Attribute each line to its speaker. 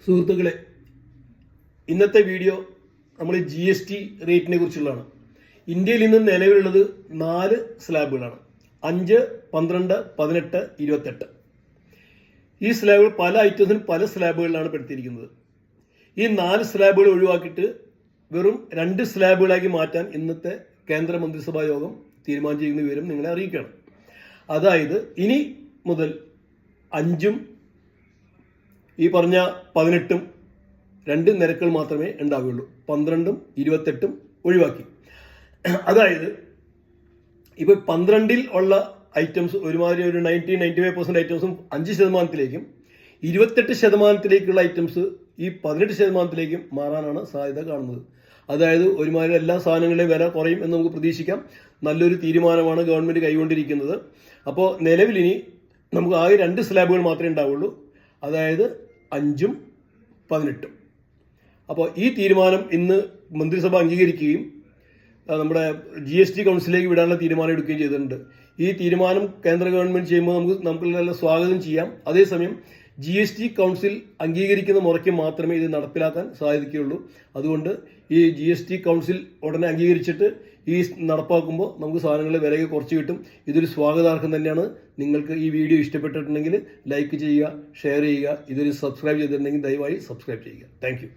Speaker 1: സുഹൃത്തുക്കളെ, ഇന്നത്തെ വീഡിയോ നമ്മൾ GST റേറ്റിനെ കുറിച്ചുള്ളതാണ്. ഇന്ത്യയിൽ ഇന്ന് നിലവിലുള്ളത് 4 സ്ലാബുകളാണ്: 5, 12, 18, 28. ഈ സ്ലാബുകൾ പല ഐറ്റംസിനും പല സ്ലാബുകളിലാണ് പെടുത്തിയിരിക്കുന്നത്. ഈ 4 സ്ലാബുകൾ ഒഴിവാക്കിയിട്ട് വെറും 2 സ്ലാബുകളാക്കി മാറ്റാൻ ഇന്നത്തെ കേന്ദ്ര മന്ത്രിസഭാ യോഗം തീരുമാനിച്ചിരിക്കുന്ന വിവരം നിങ്ങളെ അറിയിക്കുകയാണ്. അതായത് ഇനി മുതൽ 5ഉം ഈ പറഞ്ഞ 18ഉം 2 നിരക്കുകൾ മാത്രമേ ഉണ്ടാവുകയുള്ളൂ. 12ഉം 28ഉം ഒഴിവാക്കി. അതായത് ഇപ്പൊ 12ൽ ഉള്ള ഐറ്റംസ് ഒരുമാതിരി ഒരു 95% ഐറ്റംസും 5%, 28% ഐറ്റംസ് ഈ 18% മാറാനാണ് സാധ്യത കാണുന്നത്. അതായത് ഒരുമാതിരി എല്ലാ സാധനങ്ങളുടെയും വില കുറയും എന്ന് നമുക്ക് പ്രതീക്ഷിക്കാം. നല്ലൊരു തീരുമാനമാണ് ഗവൺമെന്റ് കൈകൊണ്ടിരിക്കുന്നത്. അപ്പോൾ നിലവിലിനി നമുക്ക് ആകെ 2 സ്ലാബുകൾ മാത്രമേ ഉണ്ടാവുള്ളൂ, അതായത് 5ഉം 18ഉം. അപ്പോൾ ഈ തീരുമാനം ഇന്ന് മന്ത്രിസഭ അംഗീകരിക്കുകയും നമ്മുടെ GST കൗൺസിലേക്ക് വിടാനുള്ള തീരുമാനം എടുക്കുകയും ചെയ്തിട്ടുണ്ട്. ഈ തീരുമാനം കേന്ദ്ര ഗവൺമെന്റ് ചെയ്യുമ്പോൾ നമുക്ക് നല്ല സ്വാഗതം ചെയ്യാം. അതേസമയം GST കൗൺസിൽ അംഗീകരിക്കുന്ന മുറയ്ക്ക് മാത്രമേ ഇത് നടപ്പിലാക്കാൻ സാധിക്കുകയുള്ളൂ. അതുകൊണ്ട് ഈ GST കൗൺസിൽ ഉടനെ അംഗീകരിച്ചിട്ട് ഈ നടപ്പാക്കുമ്പോൾ നമുക്ക് സാധനങ്ങളുടെ വിലയൊക്കെ കുറച്ച് കിട്ടും. ഇതൊരു സ്വാഗതാർഹം തന്നെയാണ്. നിങ്ങൾക്ക് ഈ വീഡിയോ ഇഷ്ടപ്പെട്ടിട്ടുണ്ടെങ്കിൽ ലൈക്ക് ചെയ്യുക, ഷെയർ ചെയ്യുക. ഇതൊരു സബ്സ്ക്രൈബ് ചെയ്തിട്ടുണ്ടെങ്കിൽ ദയവായി സബ്സ്ക്രൈബ് ചെയ്യുക. താങ്ക്